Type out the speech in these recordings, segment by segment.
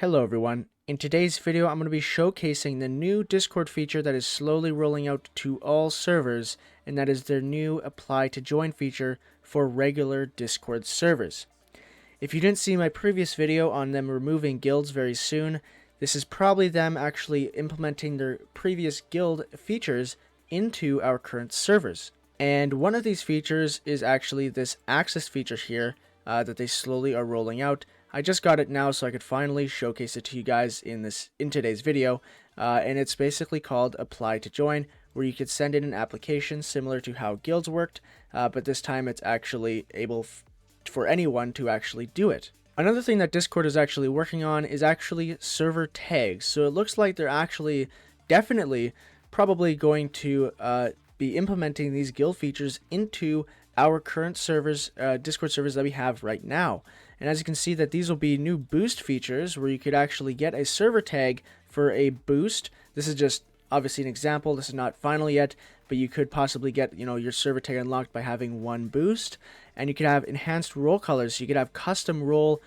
Hello everyone. In today's video, I'm going to be showcasing the new Discord feature that is slowly rolling out to all servers, and that is their new Apply to Join feature for regular Discord servers. If you didn't see my previous video on them removing guilds very soon, this is probably them actually implementing their previous guild features into our current servers. And one of these features is actually this access feature here that they slowly are rolling out. I just got it now so I could finally showcase it to you guys in today's video, and it's basically called Apply to Join, where you could send in an application similar to how guilds worked, but this time it's actually able for anyone to actually do it. Another thing that Discord is actually working on is actually server tags. So it looks like they're actually definitely probably going to be implementing these guild features into our current servers, Discord servers that we have right now. And as you can see, that these will be new boost features where you could actually get a server tag for a boost. This is just obviously an example. This is not final yet, but you could possibly get, your server tag unlocked by having one boost. And you could have enhanced role colors. So you could have custom role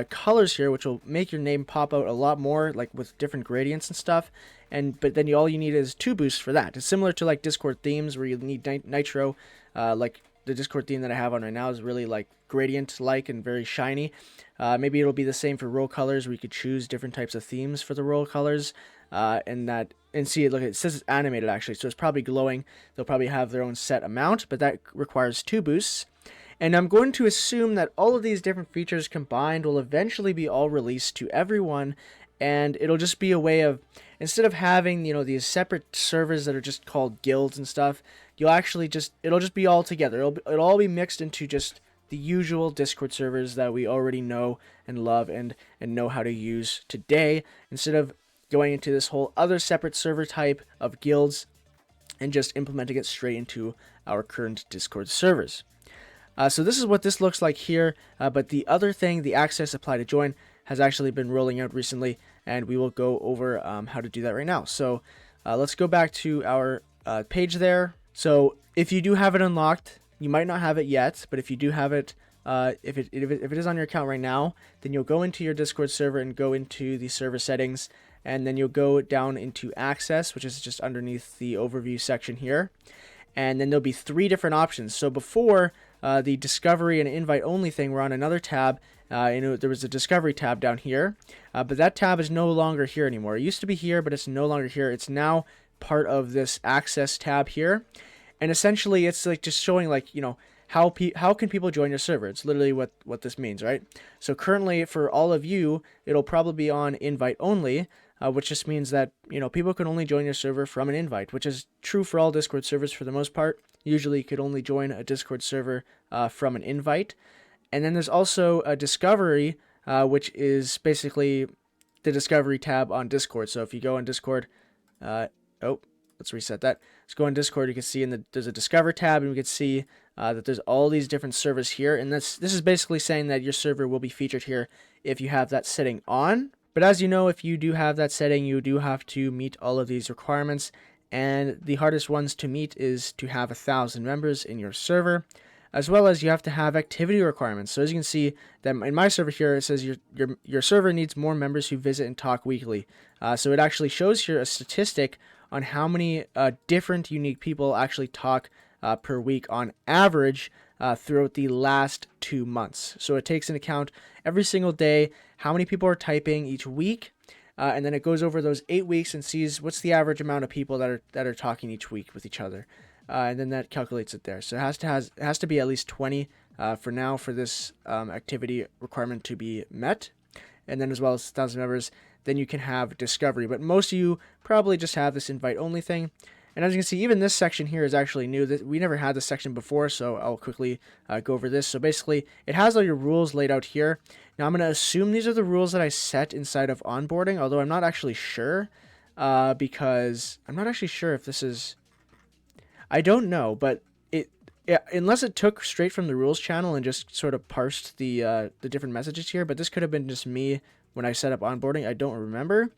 colors here, which will make your name pop out a lot more, like with different gradients and stuff. But then all you need is 2 boosts for that. It's similar to like Discord themes where you need nitro, like the Discord theme that I have on right now is really like gradient-like and very shiny. Maybe it'll be the same for role colors, where you could choose different types of themes for the role colors, and see it. Look, it says it's animated actually, so it's probably glowing. They'll probably have their own set amount, but that requires 2 boosts. And I'm going to assume that all of these different features combined will eventually be all released to everyone, and it'll just be a way of, instead of having, these separate servers that are just called guilds and stuff, you'll actually it'll just be all together. It'll all be mixed into just the usual Discord servers that we already know and love and know how to use today, instead of going into this whole other separate server type of guilds and just implementing it straight into our current Discord servers. So this is what this looks like here, but the other thing, the access apply to join, has actually been rolling out recently, and we will go over how to do that right now. So let's go back to our page there. So if you do have it unlocked, you might not have it yet, but if you do have it, if it is on your account right now, then you'll go into your Discord server and go into the server settings, and then you'll go down into access, which is just underneath the overview section here. And then there'll be 3 different options. So before, the discovery and invite only thing were on another tab. There was a discovery tab down here, but that tab is no longer here anymore. It used to be here, but it's no longer here. It's now part of this access tab here, and essentially it's like just showing how can people join your server. It's literally what this means, right? So currently for all of you, it'll probably be on invite only, which just means that people can only join your server from an invite, which is true for all Discord servers for the most part. Usually you could only join a Discord server from an invite. And then there's also a discovery, which is basically the discovery tab on Discord. So if you go on Discord, let's reset that. Let's go on Discord. You can see there's a discover tab, and we can see that there's all these different servers here. And this is basically saying that your server will be featured here if you have that setting on. But as you know, if you do have that setting, you do have to meet all of these requirements. And the hardest ones to meet is to have 1,000 members in your server, as well as you have to have activity requirements. So as you can see, that in my server here, it says your server needs more members who visit and talk weekly. So it actually shows here a statistic on how many different unique people actually talk per week on average throughout the last 2 months. So it takes into account every single day how many people are typing each week, and then it goes over those 8 weeks and sees what's the average amount of people that are talking each week with each other, and then that calculates it there. So it has to be at least 20 for now for this activity requirement to be met, and then as well as 1,000 members. Then you can have discovery, but most of you probably just have this invite only thing. And as you can see, even this section here is actually new. We never had this section before, so I'll quickly go over this. So basically, it has all your rules laid out here. Now I'm going to assume these are the rules that I set inside of onboarding, although I'm not actually sure, because I'm not actually sure if this is... I don't know, but unless it took straight from the rules channel and just sort of parsed the different messages here, but this could have been just me when I set up onboarding. I don't remember.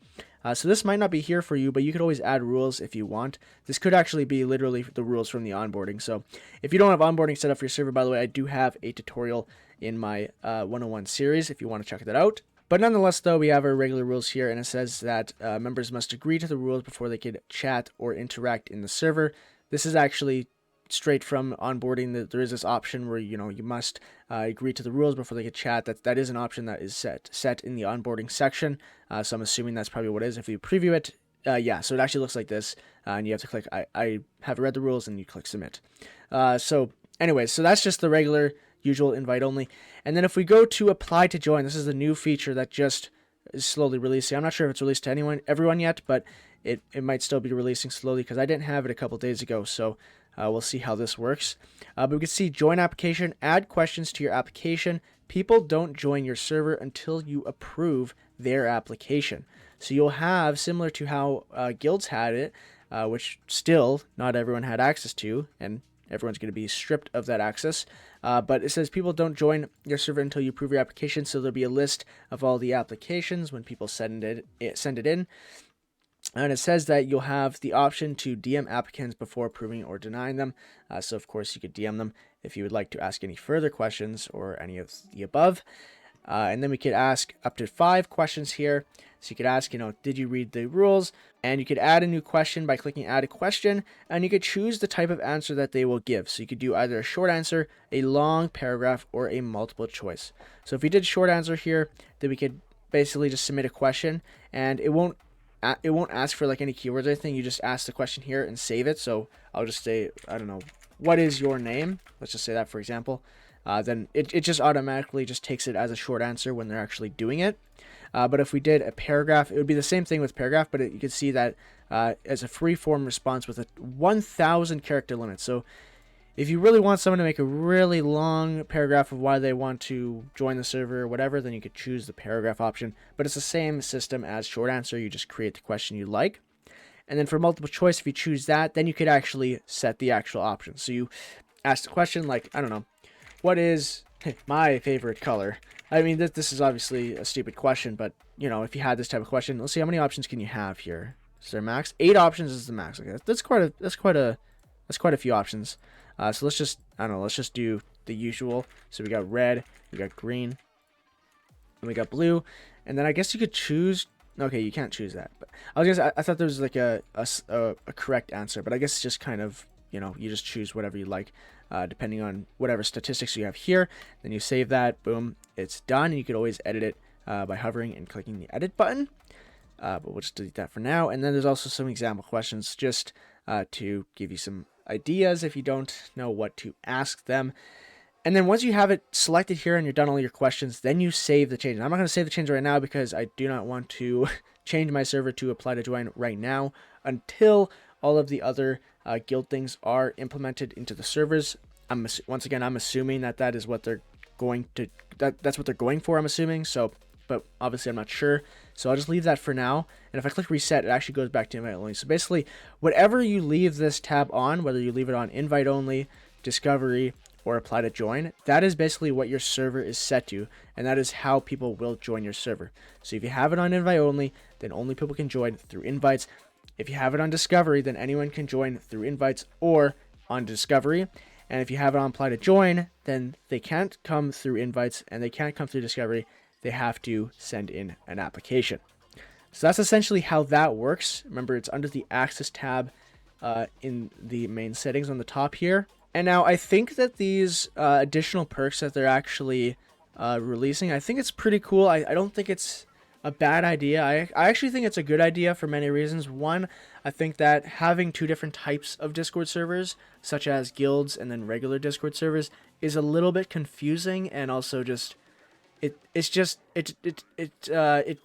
So this might not be here for you, but you could always add rules if you want. This could actually be literally the rules from the onboarding. So if you don't have onboarding set up for your server, by the way, I do have a tutorial in my 101 series if you want to check that out. But nonetheless, though, we have our regular rules here, and it says that members must agree to the rules before they could chat or interact in the server. This is actually straight from onboarding. That there is this option where you must agree to the rules before they could chat. That is an option that is set in the onboarding section. So I'm assuming that's probably what it is. If you preview it, yeah, so it actually looks like this, and you have to click I have read the rules, and you click submit. So anyways, so that's just the regular usual invite only. And then if we go to apply to join, this is the new feature that just is slowly releasing. I'm not sure if it's released to everyone yet, but it might still be releasing slowly because I didn't have it a couple days ago. So we'll see how this works. But we can see join application, add questions to your application. People don't join your server until you approve their application. So you'll have, similar to how guilds had it, which still not everyone had access to, and everyone's going to be stripped of that access. But it says people don't join your server until you approve your application. So there'll be a list of all the applications when people send it in. And it says that you'll have the option to DM applicants before approving or denying them. So of course you could DM them if you would like to ask any further questions or any of the above. And then we could ask up to 5 questions here. So you could ask, did you read the rules? And you could add a new question by clicking add a question, and you could choose the type of answer that they will give. So you could do either a short answer, a long paragraph, or a multiple choice. So if we did short answer here, then we could basically just submit a question, and it won't ask for like any keywords or anything. You just ask the question here and save it. So I'll just say, I don't know, what is your name? Let's just say that, for example. Then it just automatically just takes it as a short answer when they're actually doing it. But if we did a paragraph, it would be the same thing with paragraph, but you can see that as a free form response with a 1,000 character limit. So if you really want someone to make a really long paragraph of why they want to join the server or whatever, then you could choose the paragraph option. But it's the same system as short answer. You just create the question you like. And then for multiple choice, if you choose that, then you could actually set the actual option. So you ask the question like, I don't know, what is my favorite color? I mean, this is obviously a stupid question, but, if you had this type of question, let's see how many options can you have here. Is there max? 8 options is the max. Okay, that's quite a few options. So let's just do the usual. So we got red, we got green, and we got blue. And then I guess you could choose. Okay, you can't choose that. But I thought there was like a correct answer, but I guess it's just kind of, you just choose whatever you like, depending on whatever statistics you have here. Then you save that, boom, it's done. And you could always edit it by hovering and clicking the edit button. But we'll just delete that for now. And then there's also some example questions just to give you some ideas if you don't know what to ask them. And then once you have it selected here and you're done all your questions, then you save the change. I'm not going to save the change right now because I do not want to change my server to apply to join right now until all of the other guild things are implemented into the servers. Once again, I'm assuming that is what they're going to, that's what they're going for, I'm assuming. So, but obviously I'm not sure. So I'll just leave that for now. And if I click reset, it actually goes back to invite only. So basically, whatever you leave this tab on, whether you leave it on invite only, discovery, or apply to join, that is basically what your server is set to, and that is how people will join your server. So if you have it on invite only, then only people can join through invites. If you have it on discovery, then anyone can join through invites or on discovery. And if you have it on apply to join, then they can't come through invites and they can't come through discovery. They have to send in an application. So that's essentially how that works. Remember, it's under the access tab in the main settings on the top here. And now I think that these additional perks that they're actually releasing, I think it's pretty cool. I don't think it's a bad idea. I actually think it's a good idea for many reasons. One, I think that having 2 different types of Discord servers, such as guilds and then regular Discord servers, is a little bit confusing, and also just it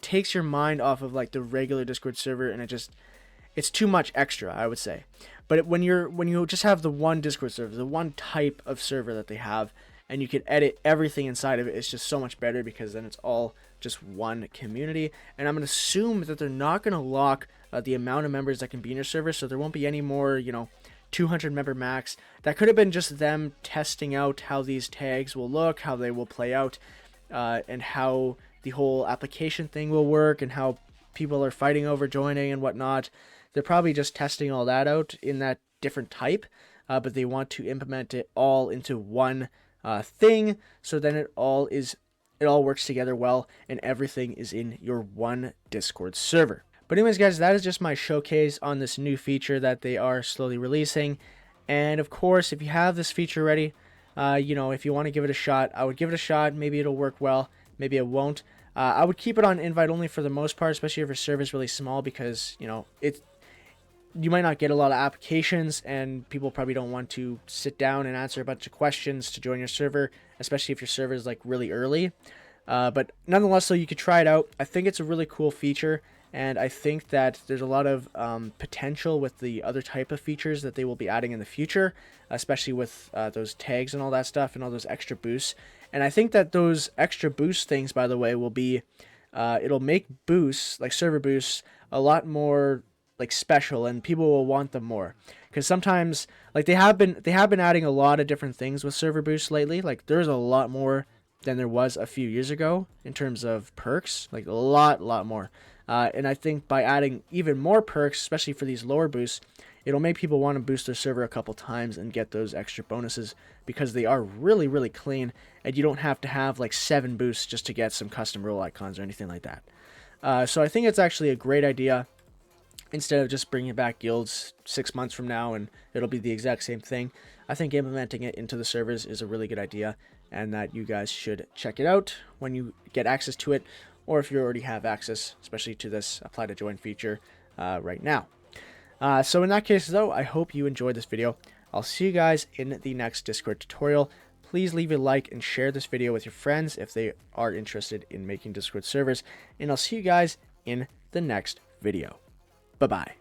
takes your mind off of like the regular Discord server, and it's too much extra, I would say. But when you just have the one Discord server, the one type of server that they have, and you can edit everything inside of it, it's just so much better because then it's all just one community. And I'm going to assume that they're not going to lock the amount of members that can be in your server, so there won't be any more, 200 member max. That could have been just them testing out how these tags will look, how they will play out, and how the whole application thing will work, and how people are fighting over joining and whatnot. They're probably just testing all that out in that different type, but they want to implement it all into one thing, so then it all is it all works together well and everything is in your one Discord server. But anyways, guys, that is just my showcase on this new feature that they are slowly releasing. And of course, if you have this feature ready, if you want to give it a shot, I would give it a shot. Maybe it'll work well, maybe it won't. I would keep it on invite only for the most part, especially if your server is really small, because you might not get a lot of applications, and people probably don't want to sit down and answer a bunch of questions to join your server, especially if your server is like really early. But nonetheless, so you could try it out. I think it's a really cool feature, and I think that there's a lot of potential with the other type of features that they will be adding in the future, especially with those tags and all that stuff and all those extra boosts. And I think that those extra boost things, by the way, will be it'll make boosts, like server boosts, a lot more like special, and people will want them more, because sometimes like they have been adding a lot of different things with server boosts lately. Like there's a lot more than there was a few years ago in terms of perks, like a lot more. And I think by adding even more perks, especially for these lower boosts, it'll make people want to boost their server a couple times and get those extra bonuses, because they are really clean, and you don't have to have like 7 boosts just to get some custom role icons or anything like that. So I think it's actually a great idea, instead of just bringing back guilds 6 months from now and it'll be the exact same thing. I think implementing it into the servers is a really good idea, and that you guys should check it out when you get access to it, or if you already have access, especially to this apply to join feature right now. So in that case though, I hope you enjoyed this video. I'll see you guys in the next Discord tutorial. Please leave a like and share this video with your friends if they are interested in making Discord servers, and I'll see you guys in the next video. Bye-bye.